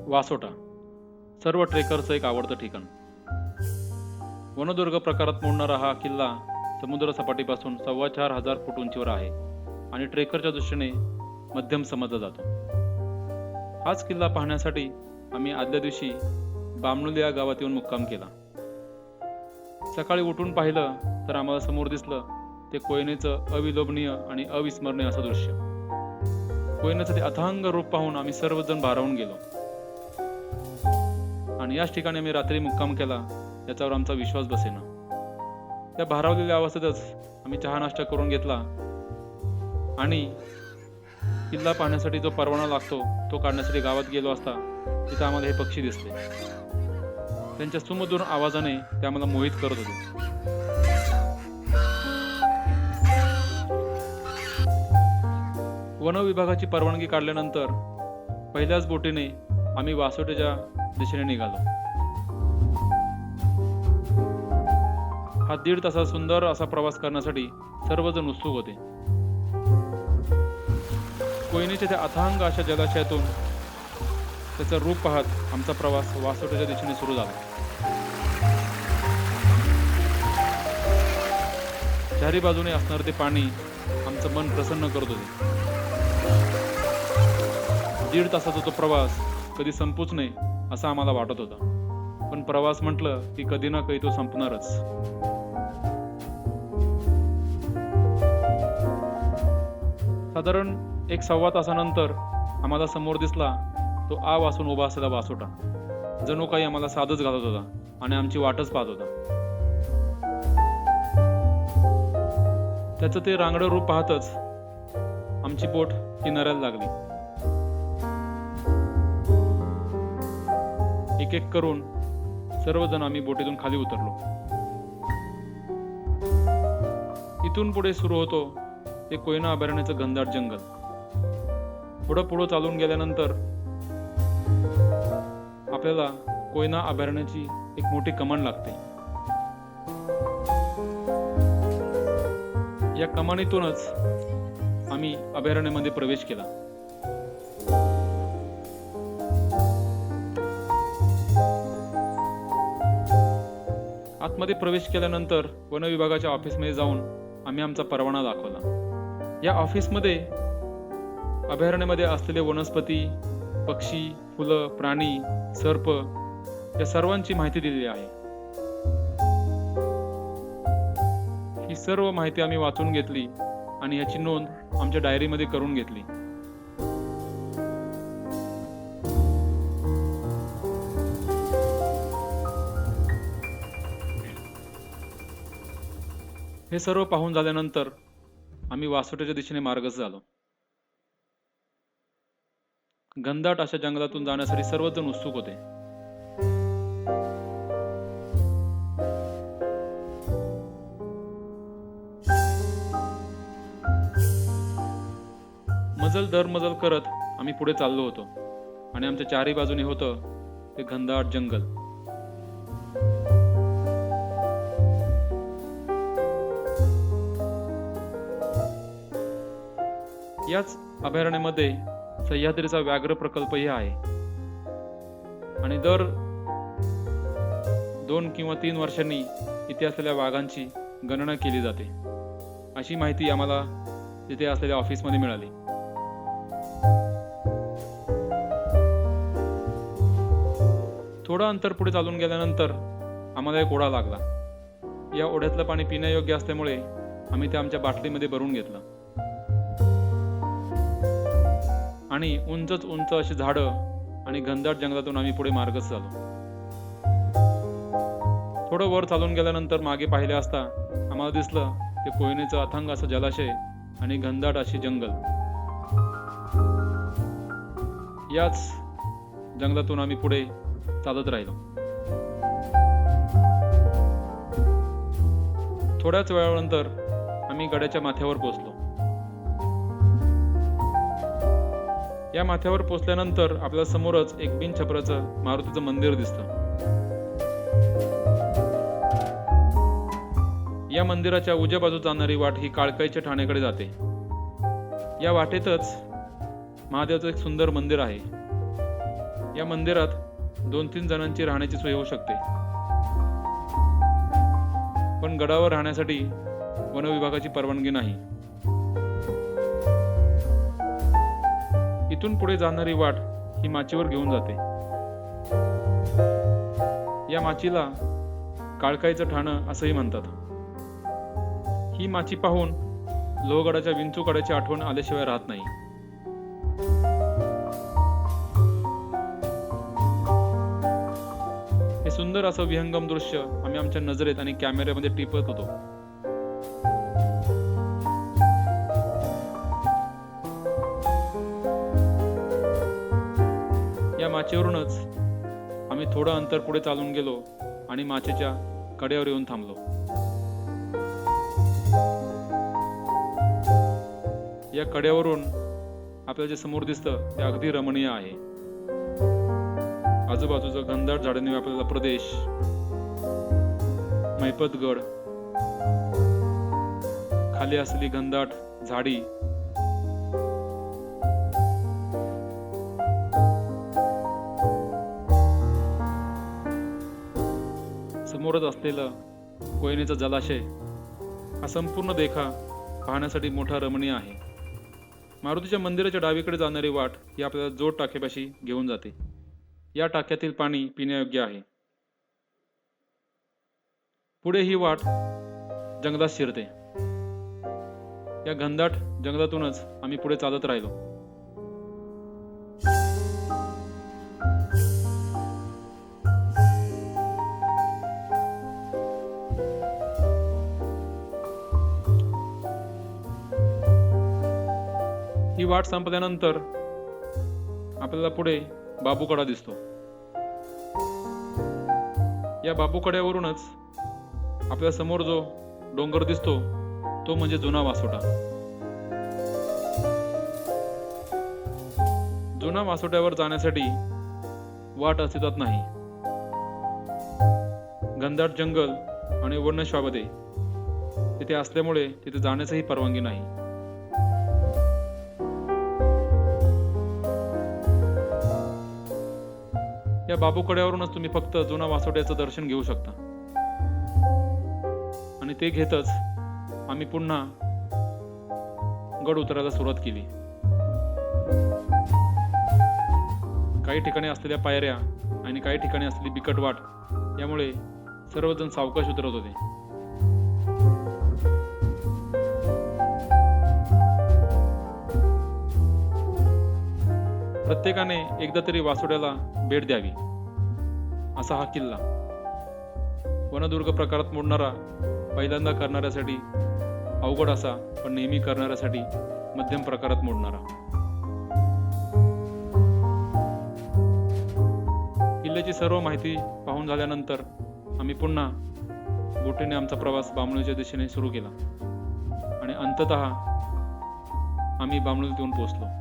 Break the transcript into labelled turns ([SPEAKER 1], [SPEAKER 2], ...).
[SPEAKER 1] वासोटा सर्व ट्रेकरचं एक आवडतं ठिकाण. वनदुर्ग प्रकारात मोडणारा हा किल्ला समुद्र सपाटीपासून 4,500 फूट उंचीवर आहे आणि ट्रेकरच्या दृष्टीने मध्यम समजला जातो. हाच किल्ला पाहण्यासाठी आम्ही आदल्या दिवशी बामणुली या गावात येऊन मुक्काम केला. सकाळी उठून पाहिलं तर आम्हाला समोर दिसलं ते कोयनेचं अविलोभनीय आणि अविस्मरणीय असं दृश्य. कोयनेचं ते अथांग रूप पाहून आम्ही सर्वजण भारावून गेलो आणि याच ठिकाणी आम्ही रात्री मुक्काम केला याच्यावर आमचा विश्वास बसेना. त्या भारावलेल्या अवस्थेतच आम्ही चहा नाश्ता करून घेतला आणि किल्ला पाहण्यासाठी जो परवाना लागतो तो काढण्यासाठी गावात गेलो असता तिथे आम्हाला हे पक्षी दिसले. त्यांच्या सुमधुर आवाजाने ते आम्हाला मोहित करत होते. वन विभागाची परवानगी काढल्यानंतर पहिल्याच बोटीने आम्ही वासोट्याच्या दिशेने निघालो. हा 1.5 तासाचा सुंदर असा प्रवास करण्यासाठी सर्वजण उत्सुक होते. कोयनेच्या त्या अथांग अशा जलाशयातून त्याचं रूप पाहत आमचा प्रवास वासोट्याच्या दिशेने सुरू झाला. चारी बाजूने असणारे ते पाणी आमचं मन प्रसन्न करत होते. 1.5 तासाचा तो प्रवास कधी संपूच नये असं आम्हाला वाटत होता, पण प्रवास म्हटलं की कधी ना कधी तो संपणारच. साधारण 1-1.25 तासानंतर आम्हाला समोर दिसला तो आ वासून उभा असलेला वासोटा. जणू काही आम्हाला साधच घालत होता आणि आमची वाटच पाहत होता. त्याचं ते रांगडं रूप पाहतच आमची बोट किनाऱ्याला लागली. एक एक करून सर्वजण आम्ही बोटीतून खाली उतरलो. इथून पुढे सुरू होतो ते कोयना अभयारण्याचं घनदाट जंगल. पुढं चालून गेल्यानंतर आपल्याला कोयना अभयारण्याची एक मोठी कमान लागते. या कमानीतूनच आम्ही अभयारण्यामध्ये प्रवेश केला. आतमध्ये प्रवेश केल्यानंतर वन विभागाच्या ऑफिसमध्ये जाऊन आम्ही आमचा परवाना दाखवला. या ऑफिसमध्ये अभयारण्यामध्ये असलेले वनस्पती, पक्षी, फुलं, प्राणी, सर्प या सर्वांची माहिती दिलेली आहे. ही सर्व माहिती आम्ही वाचून घेतली आणि याची नोंद आमच्या डायरीमध्ये करून घेतली. हे सर्व पाहून झाल्यानंतर आम्ही वासोट्याच्या दिशेने मार्गस्थ झालो. घनदाट अशा जंगलातून जाण्यासाठी सर्वजण उत्सुक होते. मजल करत आम्ही पुढे चाललो होतो आणि आमच्या चारही बाजूने होतं ते घनदाट जंगल. याच अभयारण्यामध्ये सह्याद्रीचा व्याघ्र प्रकल्पही आहे आणि दर 2 किंवा 3 वर्षांनी इथे असलेल्या वाघांची गणना केली जाते, अशी माहिती आम्हाला तिथे असलेल्या ऑफिसमध्ये मिळाली. थोडं अंतर पुढे चालून गेल्यानंतर आम्हाला एक ओढा लागला. या ओढ्यातलं पाणी पिण्यायोग्य असल्यामुळे आम्ही ते आमच्या बाटलीमध्ये भरून घेतलं आणि उंच अशी झाडं आणि घनदाट जंगलातून आम्ही पुढे मार्गस्थ झालो. थोडं वर चालून गेल्यानंतर मागे पाहिले असता आम्हाला दिसलं ते कोयनेचं अथांग असं जलाशय आणि घनदाट अशी जंगल. याच जंगलातून आम्ही पुढे चालत राहिलो. थोड्याच वेळानंतर आम्ही गडाच्या माथ्यावर पोहोचलो. या माथ्यावर पोहोचल्यानंतर आपल्या समोरच एक बिनछपराचं मारुतीचं मंदिर दिसतं. या मंदिराच्या उजव्या बाजूस जाणारी वाट ही काळकाईच्या ठाण्याकडे जाते. या वाटेतच महादेवाचं एक सुंदर मंदिर आहे. या मंदिरात 2-3 जणांची राहण्याची सोय होऊ शकते, पण गडावर राहण्यासाठी वन विभागाची परवानगी नाही. इथून पुढे जाणारी वाट ही माचीवर घेऊन जाते. या माचीला काळकाईचं ठाणं असंही म्हणतात. ही माची पाहून लोहगडाच्या विंचूकड्याची आठवण आल्याशिवाय राहत नाही. हे सुंदर असं विहंगम दृश्य आम्ही आमच्या नजरेत आणि कॅमेऱ्यामध्ये टिपत होतो. या माचेवरूनच आम्ही थोडं अंतर पुढे चालून गेलो आणि माचेच्या कड्यावर येऊन थांबलो. या कड्यावरून आपल्याला जे समोर दिसतं ते अगदी रमणीय आहे. आजूबाजूचा घनदाट झाडांनी व्यापलेला प्रदेश, मैपतगड, खाली असलेली घनदाट झाडी, समोरच असलेलं कोयनेचा जलाशय, हा संपूर्ण देखा पाहण्यासाठी मोठा रमणीय आहे. मारुतीच्या मंदिराच्या डावीकडे जाणारी वाट ही आपल्याला जोड टाक्यापाशी घेऊन जाते. या टाक्यातील पाणी पिण्यायोग्य आहे. पुढे ही वाट जंगलात शिरते. या घनदाट जंगलातूनच आम्ही पुढे चालत राहिलो. ही वाट संपल्यानंतर आपल्याला पुढे बाबूकडा दिसतो. या बाबूकड्यावरूनच आपल्या समोर जो डोंगर दिसतो तो म्हणजे जुना वासोटा. जुना वासोट्यावर जाण्यासाठी वाट अस्तित्वात नाही. घनदाट जंगल आणि वन्यश्वापदे तिथे असल्यामुळे तिथे जाण्यासही परवानगी नाही. या बाबूकड्यावरूनच तुम्ही फक्त जुना वासोट्याचं दर्शन घेऊ शकता. आणि ते घेतच आम्ही पुन्हा गड उतरायला सुरुवात केली. काही ठिकाणी असलेल्या पायऱ्या आणि काही ठिकाणी असलेली बिकट वाट यामुळे सर्वजण सावकाश उतरत होते. प्रत्येकाने एकदा तरी वासोट्याला भेट द्यावी असा हा किल्ला. वनदुर्ग प्रकारात मोडणारा, पहिल्यांदा करणाऱ्यासाठी अवघड असा, पण नेहमी करणाऱ्यासाठी मध्यम प्रकारात मोडणारा. किल्ल्याची सर्व माहिती पाहून झाल्यानंतर आम्ही पुन्हा बोटीने आमचा प्रवास बामणोलीच्या दिशेने सुरू केला आणि अंततः आम्ही बामणोलीत येऊन पोहोचलो.